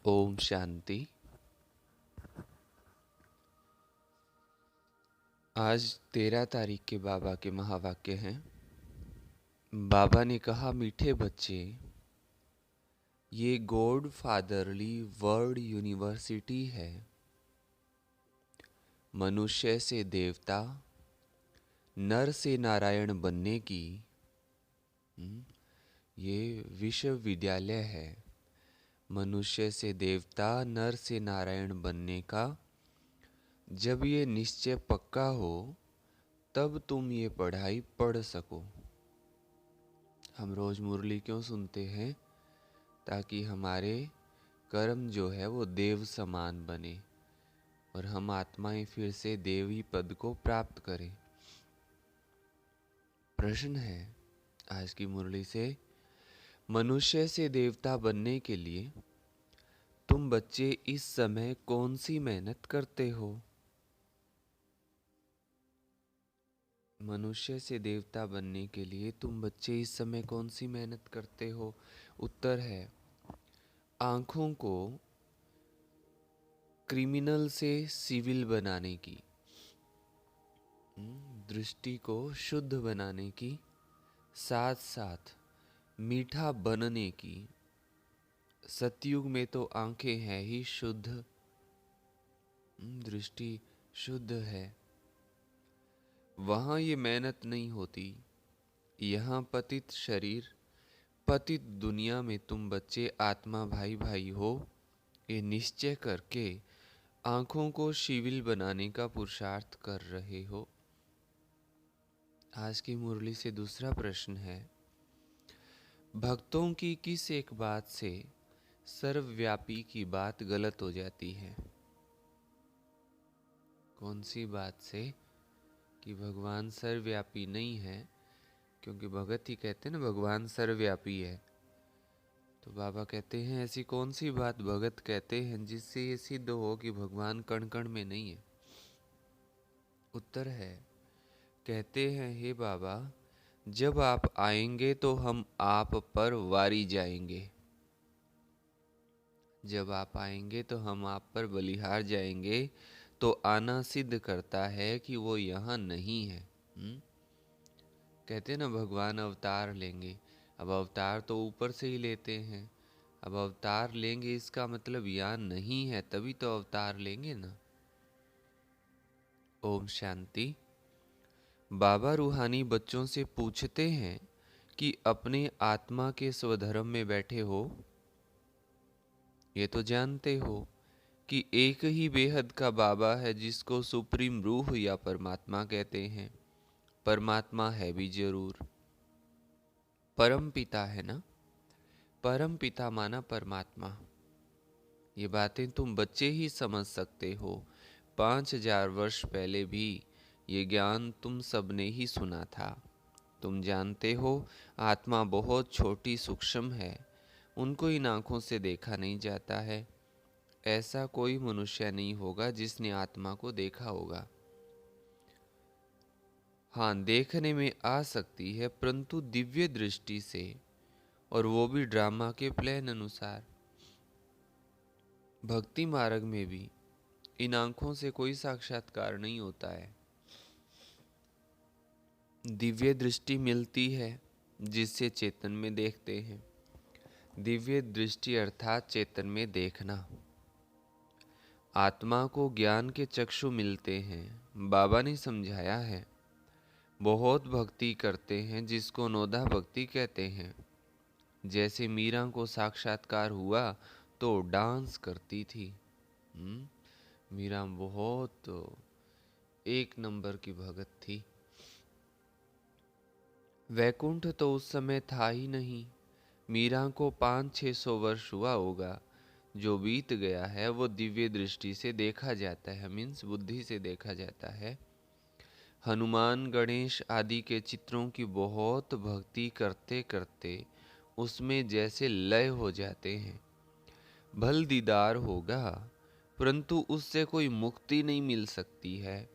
ओम शांति। आज 13 तारीख के बाबा के महावाक्य हैं। बाबा ने कहा, मीठे बच्चे, ये गॉड फादरली वर्ल्ड यूनिवर्सिटी है। मनुष्य से देवता, नर से नारायण बनने की ये विश्वविद्यालय है। मनुष्य से देवता, नर से नारायण बनने का जब ये निश्चय पक्का हो तब तुम ये पढ़ाई पढ़ सको। हम रोज मुरली क्यों सुनते हैं? ताकि हमारे कर्म जो है वो देव समान बने और हम आत्माएं फिर से देवी पद को प्राप्त करें। प्रश्न है आज की मुरली से, मनुष्य से देवता बनने के लिए तुम बच्चे इस समय कौन सी मेहनत करते हो? मनुष्य से देवता बनने के लिए तुम बच्चे इस समय कौन सी मेहनत करते हो? उत्तर है, आँखों को क्रिमिनल से सिविल बनाने की, दृष्टि को शुद्ध बनाने की, साथ साथ मीठा बनने की। सतयुग में तो आंखें हैं ही शुद्ध, दृष्टि शुद्ध है। वहाँ ये मेहनत नहीं होती। यहाँ पतित शरीर, पतित दुनिया में तुम बच्चे आत्मा भाई भाई हो, ये निश्चय करके आँखों को शिविल बनाने का पुरुषार्थ कर रहे हो। आज की मुरली से दूसरा प्रश्न है, भक्तों की किस एक बात से सर्वव्यापी की बात गलत हो जाती है? कौन सी बात से कि भगवान सर्वव्यापी नहीं है? क्योंकि भगत ही कहते हैं ना भगवान सर्वव्यापी है। तो बाबा कहते हैं ऐसी कौन सी बात भगत कहते हैं जिससे ये सिद्ध हो कि भगवान कण कण में नहीं है? उत्तर है, कहते हैं, हे बाबा, जब आप आएंगे तो हम आप पर वारी जाएंगे। जब आप आएंगे तो हम आप पर बलिहार जाएंगे। तो आना सिद्ध करता है कि वो यहाँ नहीं है। कहते ना भगवान अवतार लेंगे। अब अवतार तो ऊपर से ही लेते हैं। अब अवतार लेंगे इसका मतलब यहाँ नहीं है, तभी तो अवतार लेंगे ना। ओम शांति। बाबा रूहानी बच्चों से पूछते हैं कि अपने आत्मा के स्वधर्म में बैठे हो? ये तो जानते हो कि एक ही बेहद का बाबा है जिसको सुप्रीम रूह या परमात्मा कहते हैं। परमात्मा है भी जरूर, परम पिता है ना। परम पिता माना परमात्मा। ये बातें तुम बच्चे ही समझ सकते हो। 5000 वर्ष पहले भी ये ज्ञान तुम सबने ही सुना था। तुम जानते हो आत्मा बहुत छोटी सूक्ष्म है, उनको इन आँखों से देखा नहीं जाता है। ऐसा कोई मनुष्य नहीं होगा जिसने आत्मा को देखा होगा। हाँ, देखने में आ सकती है, परंतु दिव्य दृष्टि से, और वो भी ड्रामा के प्लान अनुसार। भक्ति मार्ग में भी इन आँखों से कोई साक्षात्कार नहीं होता है। दिव्य दृष्टि मिलती है जिससे चेतन में देखते हैं। दिव्य दृष्टि अर्थात चेतन में देखना। आत्मा को ज्ञान के चक्षु मिलते हैं। बाबा ने समझाया है, बहुत भक्ति करते हैं जिसको नोदा भक्ति कहते हैं। जैसे मीरा को साक्षात्कार हुआ तो डांस करती थी। मीरा बहुत एक नंबर की भगत थी। वैकुंठ तो उस समय था ही नहीं। मीरा को 500-600 वर्ष हुआ होगा। जो बीत गया है वो दिव्य दृष्टि से देखा जाता है, मीन्स बुद्धि से देखा जाता है। हनुमान, गणेश आदि के चित्रों की बहुत भक्ति करते करते उसमें जैसे लय हो जाते हैं। भल दीदार होगा, परंतु उससे कोई मुक्ति नहीं मिल सकती है।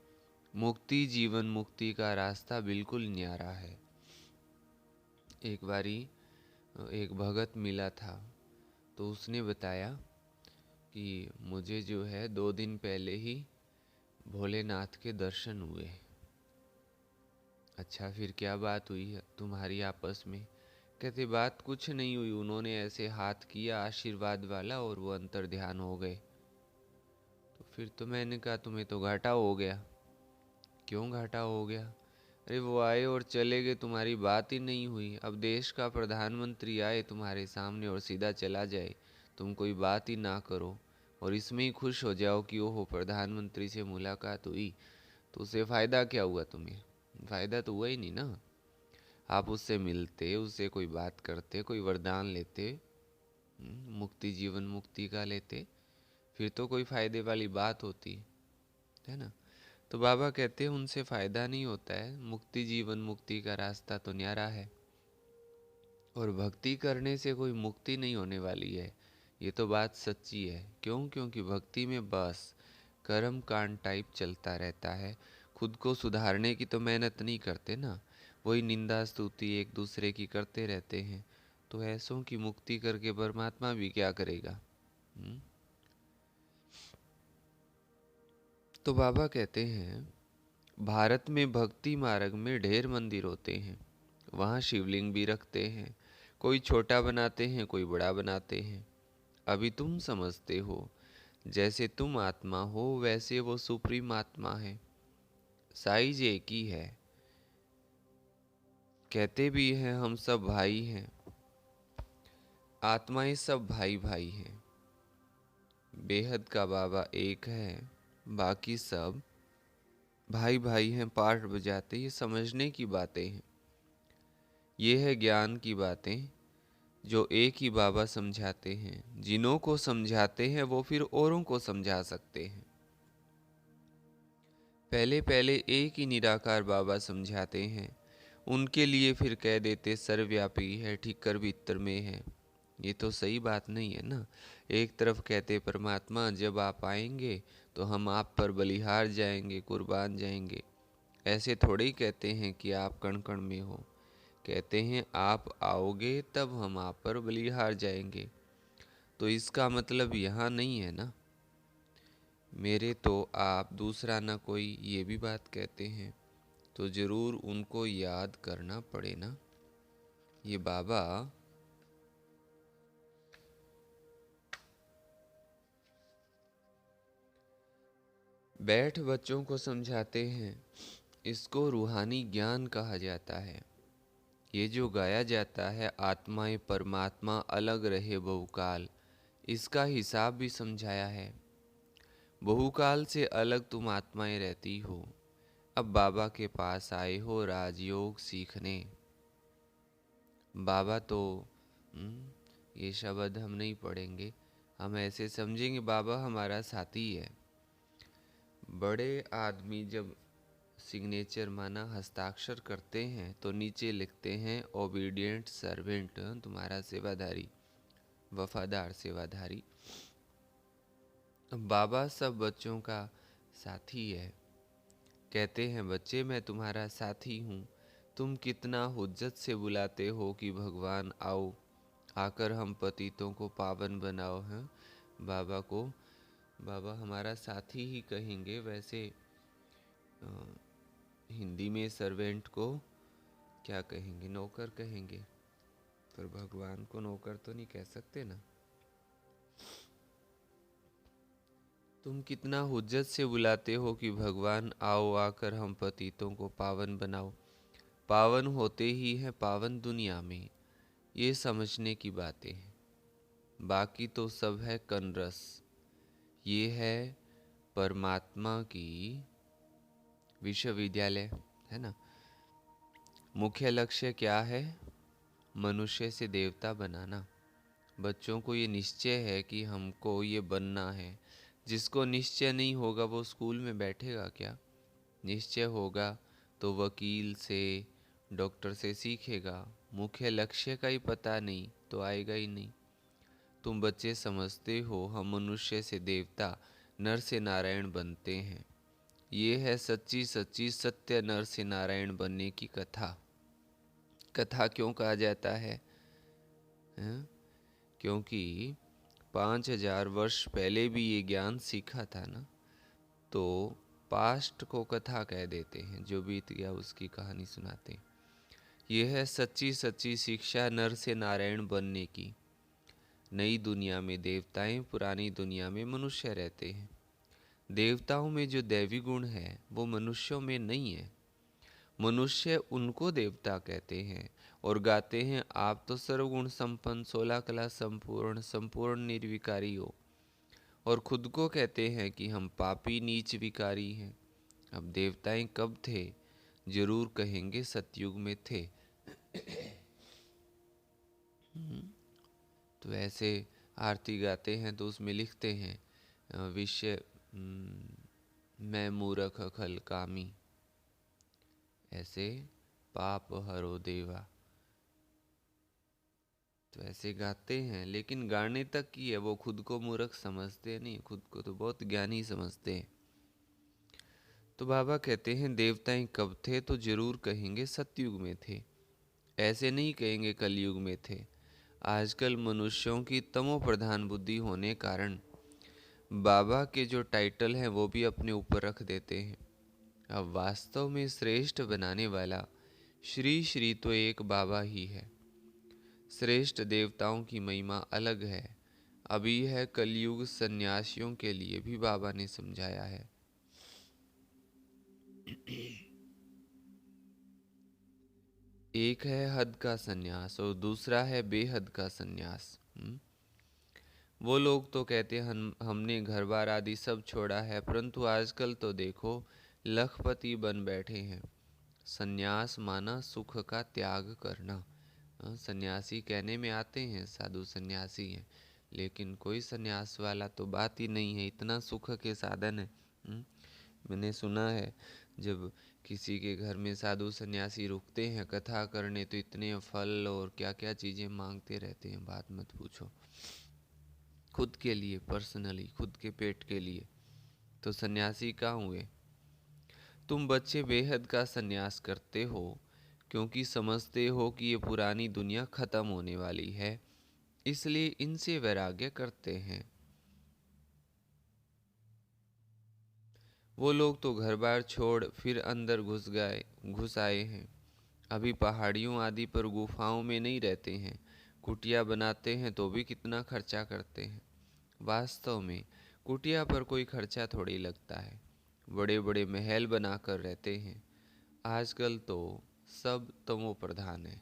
मुक्ति, जीवन मुक्ति का रास्ता बिल्कुल न्यारा है। एक बारी एक भगत मिला था तो उसने बताया कि मुझे जो है 2 दिन पहले ही भोलेनाथ के दर्शन हुए। अच्छा, फिर क्या बात हुई है तुम्हारी आपस में? कहते बात कुछ नहीं हुई, उन्होंने ऐसे हाथ किया आशीर्वाद वाला और वो अंतर ध्यान हो गए। तो फिर तो मैंने कहा तुम्हें तो घाटा हो गया। क्यों घाटा हो गया? अरे वो आए और चले गए, तुम्हारी बात ही नहीं हुई। अब देश का प्रधानमंत्री आए तुम्हारे सामने और सीधा चला जाए, तुम कोई बात ही ना करो और इसमें ही खुश हो जाओ कि ओहो प्रधानमंत्री से मुलाकात हुई, तो उससे फ़ायदा क्या हुआ तुम्हें? फ़ायदा तो हुआ ही नहीं ना। आप उससे मिलते, उससे कोई बात करते, कोई वरदान लेते, मुक्ति जीवन मुक्ति का लेते, फिर तो कोई फ़ायदे वाली बात होती है ना। तो बाबा कहते हैं उनसे फ़ायदा नहीं होता है, मुक्ति जीवन मुक्ति का रास्ता तो न्यारा है और भक्ति करने से कोई मुक्ति नहीं होने वाली है। ये तो बात सच्ची है। क्यों? क्योंकि भक्ति में बस कर्म कांड टाइप चलता रहता है, खुद को सुधारने की तो मेहनत नहीं करते ना, वही निंदा स्तुति एक दूसरे की करते रहते हैं। तो ऐसों की मुक्ति करके परमात्मा भी क्या करेगा? हम्म? तो बाबा कहते हैं भारत में भक्ति मार्ग में ढेर मंदिर होते हैं, वहाँ शिवलिंग भी रखते हैं, कोई छोटा बनाते हैं कोई बड़ा बनाते हैं। अभी तुम समझते हो जैसे तुम आत्मा हो वैसे वो सुप्रीम आत्मा है, साइज एक ही है। कहते भी हैं हम सब भाई हैं, आत्माएं सब भाई भाई हैं। बेहद का बाबा एक है, बाकी सब भाई भाई हैं, पार्ट बजाते। ये समझने की बातें हैं, ये है ज्ञान की बातें जो एक ही बाबा समझाते हैं। जिन्हों को समझाते हैं वो फिर औरों को समझा सकते हैं। पहले पहले एक ही निराकार बाबा समझाते हैं, उनके लिए फिर कह देते सर्वव्यापी है, ठीकर भीतर में है। ये तो सही बात नहीं है ना। एक तरफ कहते परमात्मा जब आप आएंगे तो हम आप पर बलिहार जाएंगे, कुर्बान जाएंगे। ऐसे थोड़े ही कहते हैं कि आप कण कण में हो। कहते हैं आप आओगे तब हम आप पर बलिहार जाएंगे। तो इसका मतलब यहाँ नहीं है ना, मेरे तो आप दूसरा ना कोई, ये भी बात कहते हैं। तो ज़रूर उनको याद करना पड़े ना। ये बाबा बैठ बच्चों को समझाते हैं, इसको रूहानी ज्ञान कहा जाता है। ये जो गाया जाता है आत्माएं परमात्मा अलग रहे बहुकाल, इसका हिसाब भी समझाया है। बहुकाल से अलग तुम आत्माएं रहती हो, अब बाबा के पास आए हो राजयोग सीखने। बाबा तो ये शब्द हम नहीं पढ़ेंगे, हम ऐसे समझेंगे बाबा हमारा साथी है। बड़े आदमी जब सिग्नेचर माना हस्ताक्षर करते हैं तो नीचे लिखते हैं ओबीडिएंट सर्वेंट, तुम्हारा सेवाधारी, वफादार सेवाधारी। बाबा सब बच्चों का साथी है। कहते हैं बच्चे मैं तुम्हारा साथी हूँ, तुम कितना हुज्जत से बुलाते हो कि भगवान आओ, आकर हम पतितों को पावन बनाओ हैं। बाबा को बाबा हमारा साथी ही कहेंगे। वैसे हिंदी में सर्वेंट को क्या कहेंगे? नौकर कहेंगे। पर भगवान को नौकर तो नहीं कह सकते ना। तुम कितना हुज्जत से बुलाते हो कि भगवान आओ, आकर हम पतितों को पावन बनाओ। पावन होते ही है पावन दुनिया में, ये समझने की बातें हैं। बाकी तो सब है कनरस। ये है परमात्मा की विश्वविद्यालय, है ना। मुख्य लक्ष्य क्या है? मनुष्य से देवता बनाना। बच्चों को ये निश्चय है कि हमको ये बनना है। जिसको निश्चय नहीं होगा वो स्कूल में बैठेगा क्या? निश्चय होगा तो वकील से, डॉक्टर से सीखेगा। मुख्य लक्ष्य का ही पता नहीं तो आएगा ही नहीं। तुम बच्चे समझते हो हम मनुष्य से देवता, नर से नारायण बनते हैं। ये है सच्ची सच्ची सत्य नर से नारायण बनने की कथा। कथा क्यों कहा जाता है? हैं? क्योंकि 5000 वर्ष पहले भी ये ज्ञान सीखा था ना, तो पास्ट को कथा कह देते हैं, जो बीत गया उसकी कहानी सुनाते हैं। यह है सच्ची सच्ची शिक्षा नर से नारायण बनने की। नई दुनिया में देवताएं, पुरानी दुनिया में मनुष्य रहते हैं। देवताओं में जो दैवी गुण है वो मनुष्यों में नहीं है। मनुष्य उनको देवता कहते हैं और गाते हैं, आप तो सर्वगुण संपन्न, 16 कला संपूर्ण, संपूर्ण निर्विकारी हो। और खुद को कहते हैं कि हम पापी नीच विकारी हैं। अब देवताएं कब थे? जरूर कहेंगे सतयुग में थे। तो ऐसे आरती गाते हैं तो उसमें लिखते हैं, विषय मैं मूरख खल कामी, ऐसे पाप हरो देवा। तो ऐसे गाते हैं, लेकिन गाने तक की है, वो खुद को मूर्ख समझते नहीं, खुद को तो बहुत ज्ञानी समझते हैं। तो बाबा कहते हैं देवताएं कब थे? तो जरूर कहेंगे सतयुग में थे, ऐसे नहीं कहेंगे कलयुग में थे। आजकल मनुष्यों की तमो प्रधान बुद्धि होने कारण बाबा के जो टाइटल हैं वो भी अपने ऊपर रख देते हैं। अब वास्तव में श्रेष्ठ बनाने वाला श्री श्री तो एक बाबा ही है। श्रेष्ठ देवताओं की महिमा अलग है। अभी है कलयुग सन्यासियों के लिए भी बाबा ने समझाया है। एक है हद का सन्यास और दूसरा है बेहद का सन्यास। वो लोग तो कहते हैं हमने घर बार आदि सब छोड़ा है, परंतु आजकल तो देखो लखपति बन बैठे हैं। सन्यास माना सुख का त्याग करना। सन्यासी कहने में आते हैं, साधु सन्यासी हैं, लेकिन कोई सन्यास वाला तो बात ही नहीं है, इतना सुख के साधन है। मैंने सुना है जब किसी के घर में साधु सन्यासी रुकते हैं कथा करने तो इतने फल और क्या क्या चीज़ें मांगते रहते हैं, बात मत पूछो। खुद के लिए पर्सनली, खुद के पेट के लिए। तो सन्यासी कहाँ हुए? तुम बच्चे बेहद का सन्यास करते हो क्योंकि समझते हो कि ये पुरानी दुनिया खत्म होने वाली है, इसलिए इनसे वैराग्य करते हैं। वो लोग तो घर बार छोड़ फिर अंदर घुस आए हैं। अभी पहाड़ियों आदि पर गुफाओं में नहीं रहते हैं, कुटिया बनाते हैं तो भी कितना खर्चा करते हैं। वास्तव में कुटिया पर कोई खर्चा थोड़ी लगता है, बड़े बड़े महल बनाकर रहते हैं। आजकल तो सब तमो प्रधान है।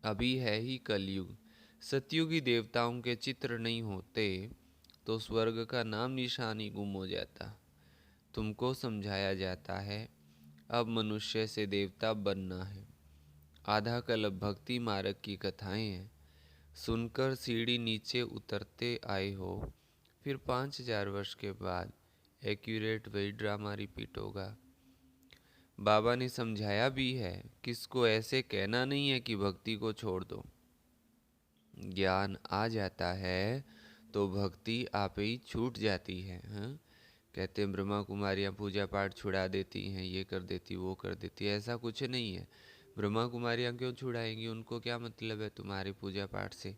अभी है ही कलयुग। सतयुगी देवताओं के चित्र नहीं होते तो स्वर्ग का नाम निशान ही गुम हो जाता। तुमको समझाया जाता है अब मनुष्य से देवता बनना है। आधा कल्प भक्ति मार्ग की कथाएं हैं, सुनकर सीढ़ी नीचे उतरते आए हो। फिर 5000 वर्ष के बाद एक्यूरेट वही ड्रामा रिपीट होगा। बाबा ने समझाया भी है, किसको ऐसे कहना नहीं है कि भक्ति को छोड़ दो। ज्ञान आ जाता है तो भक्ति आप ही छूट जाती है। हाँ? कहते हैं ब्रह्मा कुमारियाँ पूजा पाठ छुड़ा देती हैं, ये कर देती वो कर देती, ऐसा कुछ नहीं है। ब्रह्मा कुमारियाँ क्यों छुड़ाएंगी? उनको क्या मतलब है तुम्हारी पूजा पाठ से?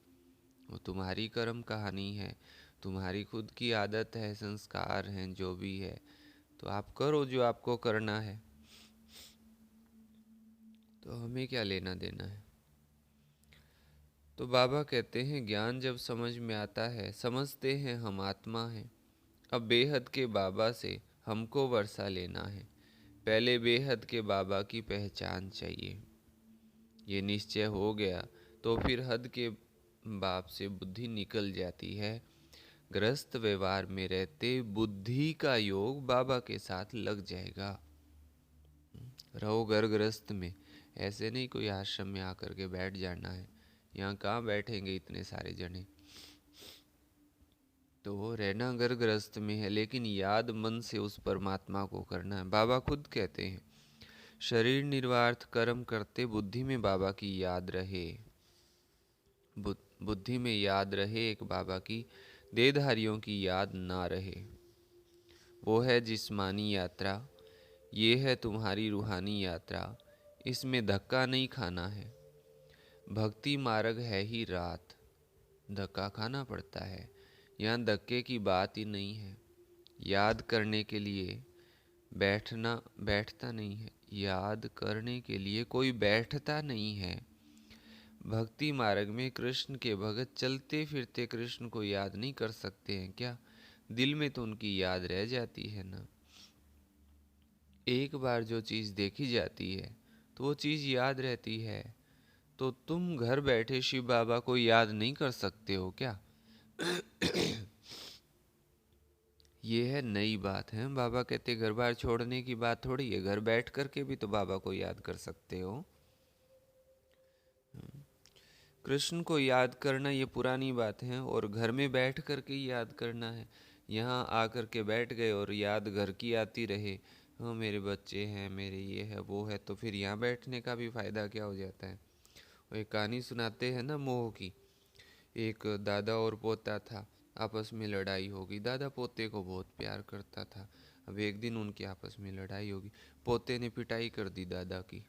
वो तुम्हारी कर्म कहानी है, तुम्हारी खुद की आदत है, संस्कार हैं, जो भी है, तो आप करो जो आपको करना है। तो हमें क्या लेना देना है? तो बाबा कहते हैं ज्ञान जब समझ में आता है, समझते हैं हम आत्मा हैं। अब बेहद के बाबा से हमको वर्षा लेना है। पहले बेहद के बाबा की पहचान चाहिए। ये निश्चय हो गया तो फिर हद के बाप से बुद्धि निकल जाती है। ग्रस्त व्यवहार में रहते बुद्धि का योग बाबा के साथ लग जाएगा। रहो घर गृहस्थ में, ऐसे नहीं कोई आश्रम में आकर के बैठ जाना है। यहाँ कहाँ बैठेंगे इतने सारे जने? तो रहना घर गृहस्थ में है, लेकिन याद मन से उस परमात्मा को करना है। बाबा खुद कहते हैं शरीर निर्वार्थ कर्म करते बुद्धि में बाबा की याद रहे। बुद्धि में याद रहे एक बाबा की, देहधारियों की याद ना रहे। वो है जिस्मानी यात्रा, ये है तुम्हारी रूहानी यात्रा। इसमें धक्का नहीं खाना है। भक्ति मार्ग है ही रात, धक्का खाना पड़ता है। यहाँ धक्के की बात ही नहीं है। याद करने के लिए बैठता नहीं है। याद करने के लिए कोई बैठता नहीं है। भक्ति मार्ग में कृष्ण के भगत चलते फिरते कृष्ण को याद नहीं कर सकते हैं क्या? दिल में तो उनकी याद रह जाती है ना। एक बार जो चीज़ देखी जाती है तो वो चीज़ याद रहती है। तो तुम घर बैठे शिव बाबा को याद नहीं कर सकते हो क्या? ये है नई बात है। बाबा कहते घर बार छोड़ने की बात थोड़ी है, घर बैठ करके भी तो बाबा को याद कर सकते हो। कृष्ण को याद करना ये पुरानी बात है, और घर में बैठ करके ही याद करना है। यहाँ आकर के बैठ गए और याद घर की आती रहे, हाँ मेरे बच्चे हैं, मेरे ये है वो है, तो फिर यहाँ बैठने का भी फ़ायदा क्या हो जाता है। वो एक कहानी सुनाते हैं ना मोह की। एक दादा और पोता था, आपस में लड़ाई होगी। दादा पोते को बहुत प्यार करता था। अब एक दिन उनकी आपस में लड़ाई होगी, पोते ने पिटाई कर दी दादा की।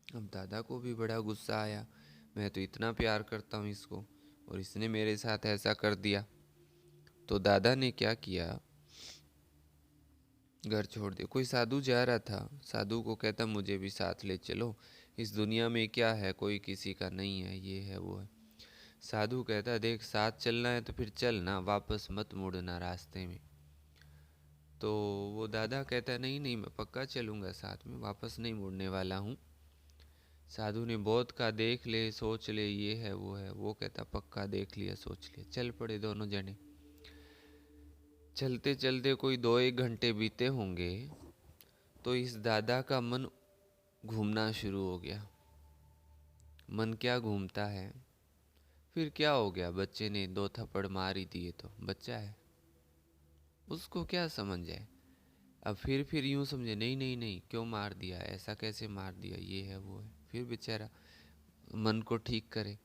अब दादा को भी बड़ा गुस्सा आया, मैं तो इतना प्यार करता हूँ इसको और इसने मेरे साथ ऐसा कर दिया। तो दादा ने क्या किया, घर छोड़ दिया। कोई साधु जा रहा था, साधु को कहता मुझे भी साथ ले चलो, इस दुनिया में क्या है, कोई किसी का नहीं है, ये है वो है। साधु कहता देख साथ चलना है तो फिर चलना, वापस मत मुड़ना रास्ते में। तो वो दादा कहता नहीं नहीं मैं पक्का चलूँगा साथ में, वापस नहीं मुड़ने वाला हूँ। साधु ने बहुत कहा देख ले सोच ले, ये है वो है। वो कहता पक्का देख लिया सोच लिया। चल पड़े दोनों जने। चलते चलते कोई 2-1 घंटे बीते होंगे तो इस दादा का मन घूमना शुरू हो गया। मन क्या घूमता है, फिर क्या हो गया, बच्चे ने 2 थप्पड़ मार ही दिए तो बच्चा है, उसको क्या समझ है। अब फिर यूं समझे नहीं नहीं नहीं क्यों मार दिया, ऐसा कैसे मार दिया, ये है वो है। फिर बेचारा मन को ठीक करे।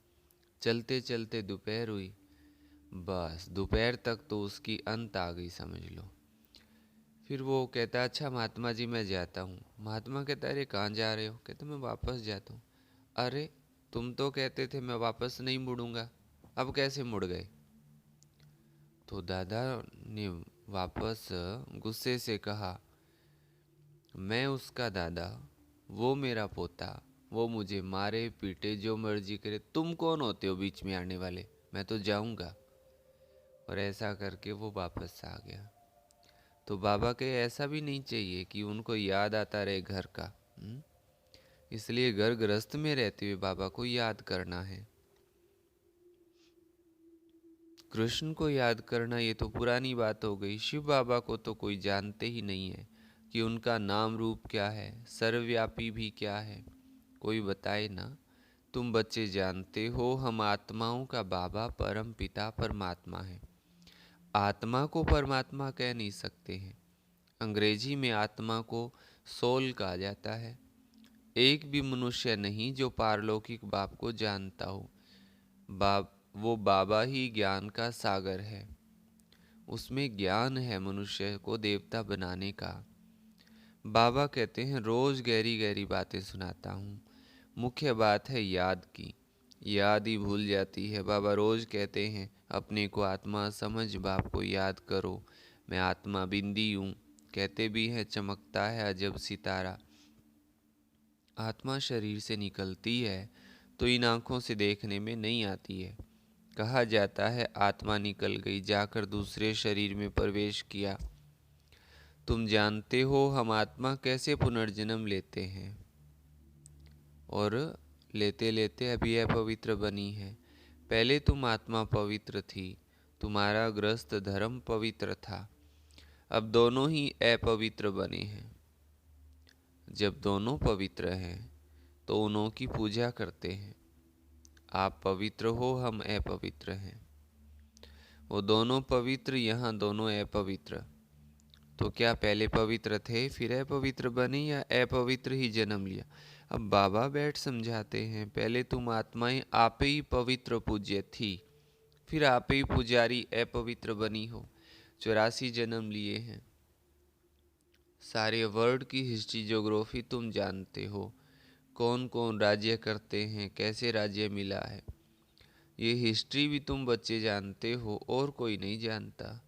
चलते चलते दोपहर हुई, बस दोपहर तक तो उसकी अंत आ गई समझ लो। फिर वो कहता अच्छा महात्मा जी मैं जाता हूँ। महात्मा कहता अरे कहाँ जा रहे हो, कहते मैं वापस जाता हूँ। अरे तुम तो कहते थे मैं वापस नहीं मुड़ूंगा, अब कैसे मुड़ गए। तो दादा ने वापस गुस्से से कहा मैं उसका दादा, वो मेरा पोता, वो मुझे मारे पीटे जो मर्जी करे, तुम कौन होते हो बीच में आने वाले, मैं तो जाऊंगा। और ऐसा करके वो वापस आ गया। तो बाबा के ऐसा भी नहीं चाहिए कि उनको याद आता रहे घर का। इसलिए घर गृहस्थ में रहते हुए बाबा को याद करना है। कृष्ण को याद करना ये तो पुरानी बात हो गई। शिव बाबा को तो कोई जानते ही नहीं है कि उनका नाम रूप क्या है, सर्वव्यापी भी क्या है, कोई बताए ना। तुम बच्चे जानते हो हम आत्माओं का बाबा परम पिता परमात्मा है। आत्मा को परमात्मा कह नहीं सकते हैं। अंग्रेजी में आत्मा को सोल कहा जाता है। एक भी मनुष्य नहीं जो पारलौकिक बाप को जानता हो। बाप वो बाबा ही ज्ञान का सागर है। उसमें ज्ञान है मनुष्य को देवता बनाने का। बाबा कहते हैं रोज गहरी गहरी बातें सुनाता हूँ, मुख्य बात है याद की। याद ही भूल जाती है। बाबा रोज कहते हैं अपने को आत्मा समझ, बाप को याद करो, मैं आत्मा बिंदी हूँ। कहते भी हैं चमकता है अजब सितारा। आत्मा शरीर से निकलती है तो इन आँखों से देखने में नहीं आती है। कहा जाता है आत्मा निकल गई, जाकर दूसरे शरीर में प्रवेश किया। तुम जानते हो हम आत्मा कैसे पुनर्जन्म लेते हैं, और लेते लेते अभी अपवित्र बनी है। पहले तुम आत्मा पवित्र थी, तुम्हारा गृहस्थ धर्म पवित्र था, अब दोनों ही अपवित्र बने हैं। जब दोनों पवित्र हैं तो उन्हों की पूजा करते हैं। आप पवित्र हो, हम अपवित्र हैं। वो दोनों पवित्र, यहाँ दोनों अपवित्र। तो क्या पहले पवित्र थे फिर अपवित्र बने, या अपवित्र ही जन्म लिया। अब बाबा बैठ समझाते हैं पहले तुम आत्माएं आप ही पवित्र पूज्य थी, फिर आप ही पुजारी अपवित्र बनी हो। 84 जन्म लिए हैं। सारे वर्ल्ड की हिस्ट्री ज्योग्राफी तुम जानते हो, कौन कौन राज्य करते हैं, कैसे राज्य मिला है। ये हिस्ट्री भी तुम बच्चे जानते हो और कोई नहीं जानता।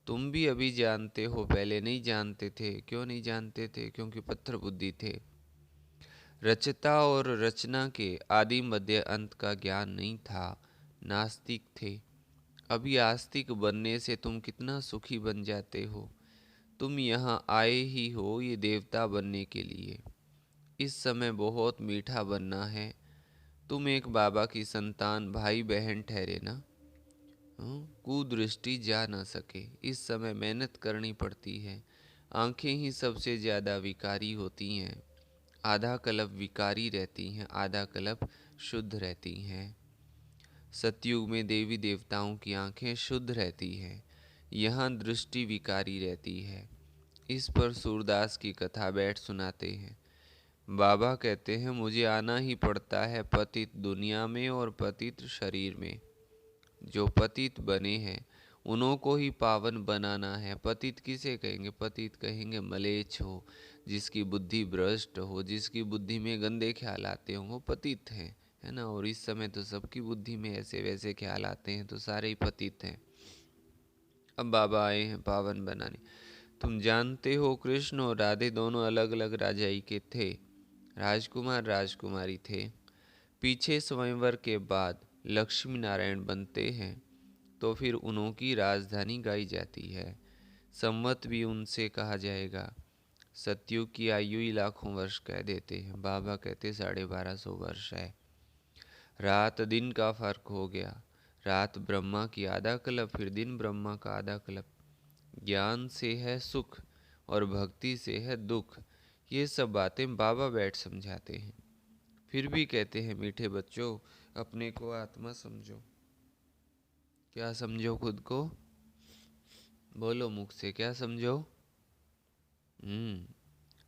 तुम भी अभी जानते हो, पहले नहीं जानते थे। क्यों नहीं जानते थे? क्योंकि पत्थर बुद्धि थे। रचता और रचना के आदि मध्य अंत का ज्ञान नहीं था, नास्तिक थे। अभी आस्तिक बनने से तुम कितना सुखी बन जाते हो। तुम यहाँ आए ही हो ये देवता बनने के लिए। इस समय बहुत मीठा बनना है। तुम एक बाबा की संतान भाई बहन ठहरे ना। कुदृष्टि जा ना सके। इस समय मेहनत करनी पड़ती है। आंखें ही सबसे ज़्यादा विकारी होती हैं। आधा कल्प विकारी रहती हैं, आधा कल्प शुद्ध रहती हैं। सतयुग में देवी देवताओं की आंखें शुद्ध रहती हैं, यहाँ दृष्टि विकारी रहती है। इस पर सूरदास की कथा बैठ सुनाते हैं। बाबा कहते हैं मुझे आना ही पड़ता है पतित दुनिया में और पतित शरीर में। जो पतित बने हैं उन्हों को ही पावन बनाना है। पतित किसे कहेंगे? पतित कहेंगे मलेच्छ हो, जिसकी बुद्धि भ्रष्ट हो, जिसकी बुद्धि में गंदे ख्याल आते हों, वो पतित हैं, है ना। और इस समय तो सबकी बुद्धि में ऐसे वैसे ख्याल आते हैं, तो सारे ही पतित हैं। अब बाबा आए हैं पावन बनाने। तुम जानते हो कृष्ण और राधे दोनों अलग अलग राजाई के थे, राजकुमार राजकुमारी थे। पीछे स्वयंवर के बाद लक्ष्मी नारायण बनते हैं, तो फिर उन्हों की राजधानी गाई जाती है। संवत भी उनसे कहा जाएगा। सतयुग की आयु ही लाखों वर्ष कह देते हैं, बाबा कहते 1250 वर्ष है। रात दिन का फर्क हो गया। रात ब्रह्मा की आधा कल्प, फिर दिन ब्रह्मा का आधा कल्प। ज्ञान से है सुख और भक्ति से है दुख। ये सब बातें बाबा बैठ समझाते हैं। फिर भी कहते हैं मीठे बच्चों, अपने को आत्मा समझो। क्या समझो? खुद को बोलो मुख से, क्या समझो?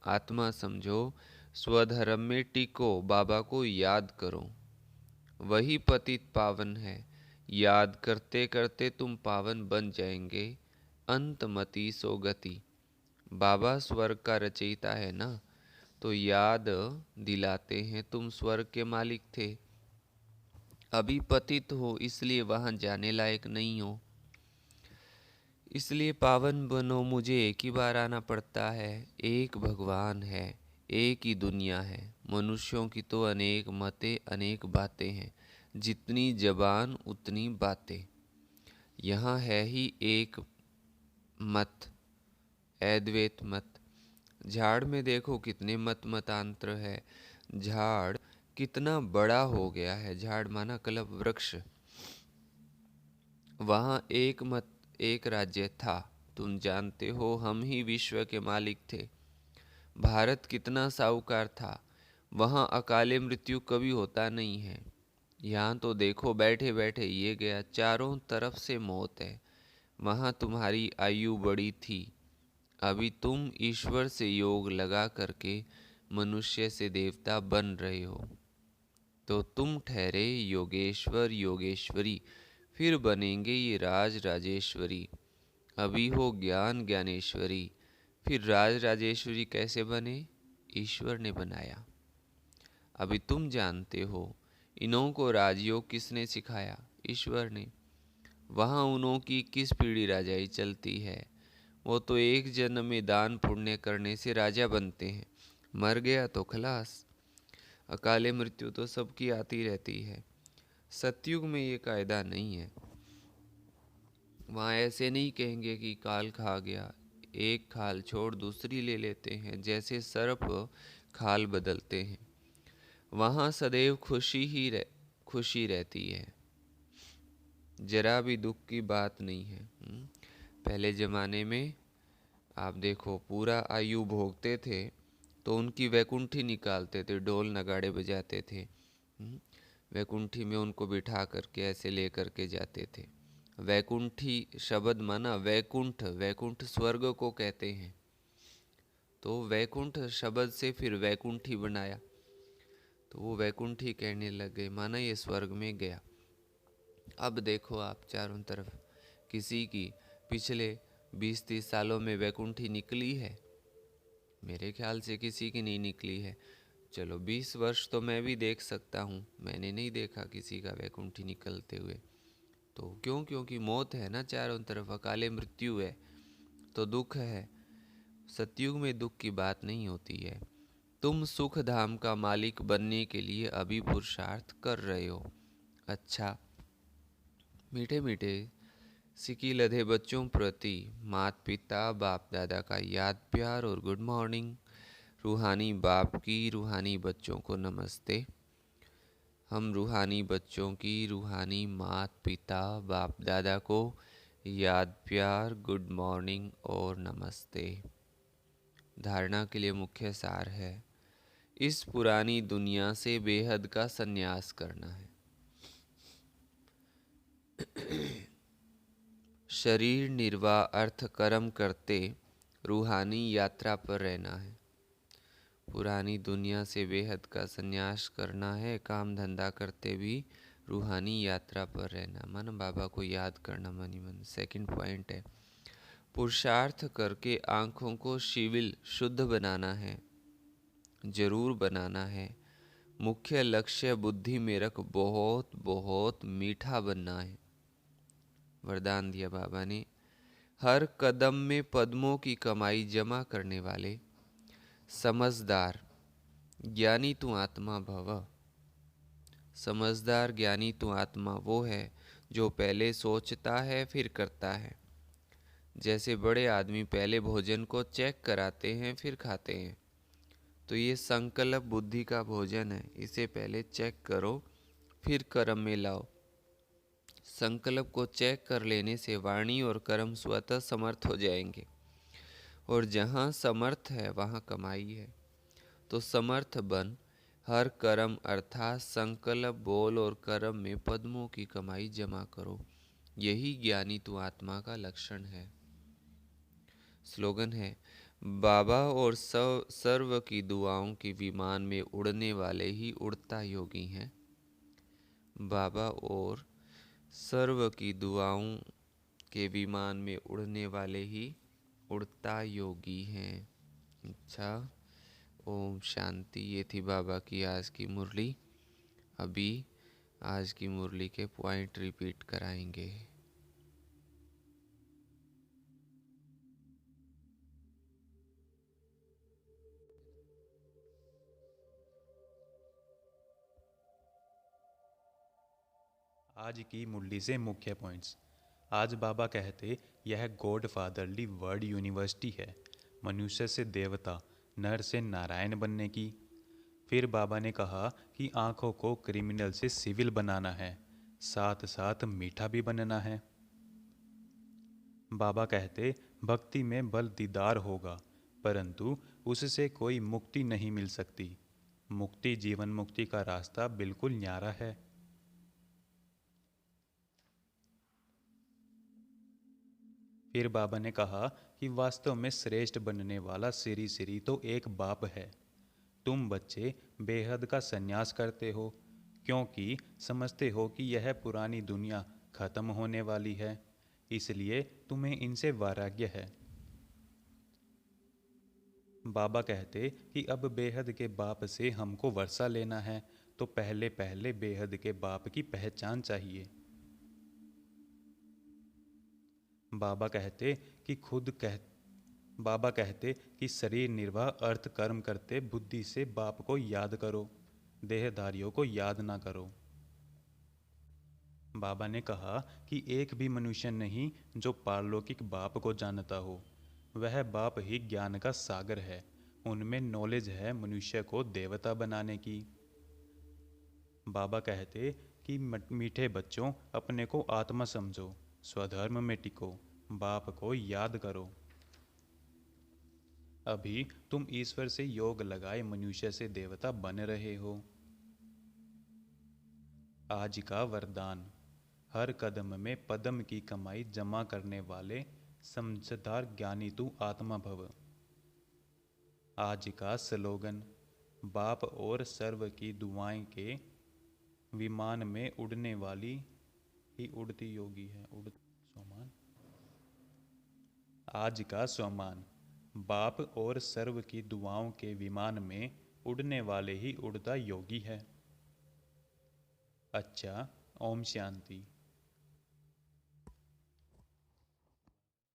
आत्मा समझो। स्वधर्म में टिको, बाबा को याद करो, वही पतित पावन है। याद करते करते तुम पावन बन जाएंगे। अंतमति सो गति। बाबा स्वर्ग का रचयिता है ना, तो याद दिलाते हैं तुम स्वर्ग के मालिक थे। अभी पतित हो, इसलिए वहां जाने लायक नहीं हो, इसलिए पावन बनो। मुझे एक ही बार आना पड़ता है। एक भगवान है, एक ही दुनिया है। मनुष्यों की तो अनेक मतें, अनेक बातें हैं। जितनी जबान उतनी बातें। यहाँ है ही एक मत, अद्वैत मत। झाड़ में देखो कितने मत मतांतर है। झाड़ कितना बड़ा हो गया है। झाड़ माना कल्प वृक्ष। वहाँ एक मत, एक राज्य था। तुम जानते हो हम ही विश्व के मालिक थे। भारत कितना साहूकार था। वहाँ अकाले मृत्यु कभी होता नहीं है। यहाँ तो देखो बैठे बैठे ये गया, चारों तरफ से मौत है। वहाँ तुम्हारी आयु बड़ी थी। अभी तुम ईश्वर से योग लगा करके मनुष्य से देवता बन रहे हो, तो तुम ठहरे योगेश्वर योगेश्वरी, फिर बनेंगे ये राज राजेश्वरी। अभी हो ज्ञान ज्ञानेश्वरी, फिर राज राजेश्वरी कैसे बने? ईश्वर ने बनाया। अभी तुम जानते हो इन्हों को राजयोग किसने सिखाया? ईश्वर ने। वहाँ उन्हों की किस पीढ़ी राजाई चलती है? वो तो एक जन्म में दान पुण्य करने से राजा बनते हैं, मर गया तो खलास। अकाले मृत्यु तो सबकी आती रहती है। सतयुग में ये कायदा नहीं है। वहाँ ऐसे नहीं कहेंगे कि काल खा गया, एक खाल छोड़ दूसरी ले लेते हैं, जैसे सर्प खाल बदलते हैं। वहाँ सदैव खुशी रहती है, जरा भी दुख की बात नहीं है। पहले ज़माने में आप देखो पूरा आयु भोगते थे तो उनकी वैकुंठी निकालते थे, ढोल नगाड़े बजाते थे। वैकुंठी में उनको बिठा करके ऐसे ले करके जाते थे। वैकुंठी शब्द माना वैकुंठ, वैकुंठ स्वर्ग को कहते हैं। तो वैकुंठ शब्द से फिर वैकुंठी बनाया, तो वो वैकुंठी कहने लग गए, माना ये स्वर्ग में गया। अब देखो आप चारों तरफ, किसी की पिछले 20-30 सालों में वैकुंठी निकली है? मेरे ख्याल से किसी की नहीं निकली है। चलो 20 वर्ष तो मैं भी देख सकता हूँ, मैंने नहीं देखा किसी का वैकुंठी निकलते हुए। तो क्यों? क्योंकि मौत है ना चारों तरफ, अकाले मृत्यु है, तो दुख है। सतयुग में दुख की बात नहीं होती है। तुम सुख धाम का मालिक बनने के लिए अभी पुरुषार्थ कर रहे हो। अच्छा, मीठे मीठे सिकी लधे बच्चों प्रति माता पिता बाप दादा का याद प्यार और गुड मॉर्निंग। रूहानी बाप की रूहानी बच्चों को नमस्ते। हम रूहानी बच्चों की रूहानी माता पिता बाप दादा को याद प्यार गुड मॉर्निंग और नमस्ते। धारणा के लिए मुख्य सार है, इस पुरानी दुनिया से बेहद का संन्यास करना है। शरीर निर्वाह अर्थ कर्म करते रूहानी यात्रा पर रहना है। पुरानी दुनिया से बेहद का संन्यास करना है, काम धंधा करते भी रूहानी यात्रा पर रहना, मन बाबा को याद करना मन ही मन। सेकंड पॉइंट है, पुरुषार्थ करके आँखों को शिविल शुद्ध बनाना है, जरूर बनाना है। मुख्य लक्ष्य बुद्धि में रख बहुत बहुत मीठा बनना है। वरदान दिया बाबा ने, हर कदम में पद्मों की कमाई जमा करने वाले समझदार ज्ञानी तू आत्मा भव। समझदार ज्ञानी तू आत्मा वो है जो पहले सोचता है फिर करता है। जैसे बड़े आदमी पहले भोजन को चेक कराते हैं फिर खाते हैं, तो ये संकल्प बुद्धि का भोजन है, इसे पहले चेक करो फिर कर्म में लाओ। संकल्प को चेक कर लेने से वाणी और कर्म स्वतः समर्थ हो जाएंगे, और जहाँ समर्थ है वहाँ कमाई है। तो समर्थ बन, हर कर्म अर्थात संकल्प बोल और कर्म में पद्मों की कमाई जमा करो। यही ज्ञानी तू आत्मा का लक्षण है। स्लोगन है, बाबा और सर्व की दुआओं के विमान में उड़ने वाले ही उड़ता योगी हैं। बाबा और सर्व की दुआओं के विमान में उड़ने वाले ही उड़ता योगी हैं। अच्छा, ओम शांति। ये थी बाबा की आज की मुरली। अभी आज की मुरली के पॉइंट रिपीट कराएंगे। आज की मुरली से मुख्य पॉइंट्स। आज बाबा कहते यह गॉड फादरली वर्ड यूनिवर्सिटी है, मनुष्य से देवता नर से नारायण बनने की। फिर बाबा ने कहा कि आँखों को क्रिमिनल से सिविल बनाना है, साथ साथ मीठा भी बनना है। बाबा कहते भक्ति में बल दीदार होगा, परंतु उससे कोई मुक्ति नहीं मिल सकती। मुक्ति जीवन मुक्ति का रास्ता बिल्कुल न्यारा है। फिर बाबा ने कहा कि वास्तव में श्रेष्ठ बनने वाला श्री श्री तो एक बाप है। तुम बच्चे बेहद का संन्यास करते हो क्योंकि समझते हो कि यह पुरानी दुनिया खत्म होने वाली है, इसलिए तुम्हें इनसे वैराग्य है। बाबा कहते कि अब बेहद के बाप से हमको वर्षा लेना है, तो पहले पहले बेहद के बाप की पहचान चाहिए। बाबा कहते कि बाबा कहते कि शरीर निर्वाह अर्थ कर्म करते बुद्धि से बाप को याद करो, देहधारियों को याद ना करो। बाबा ने कहा कि एक भी मनुष्य नहीं जो पारलौकिक बाप को जानता हो। वह बाप ही ज्ञान का सागर है, उनमें नॉलेज है मनुष्य को देवता बनाने की। बाबा कहते कि मीठे बच्चों अपने को आत्मा समझो, स्वधर्म में टिको, बाप को याद करो। अभी तुम ईश्वर से योग लगाए मनुष्य से देवता बन रहे हो। आज का वरदान, हर कदम में पद्म की कमाई जमा करने वाले समझदार ज्ञानी तू आत्मा भव। आज का स्लोगन, बाप और सर्व की दुआएं के विमान में उड़ने वाली ही उड़ती योगी है। सोमान। आज का स्वमान, बाप और सर्व की दुआओं के विमान में उड़ने वाले ही उड़ता योगी है। अच्छा, ओम शांति।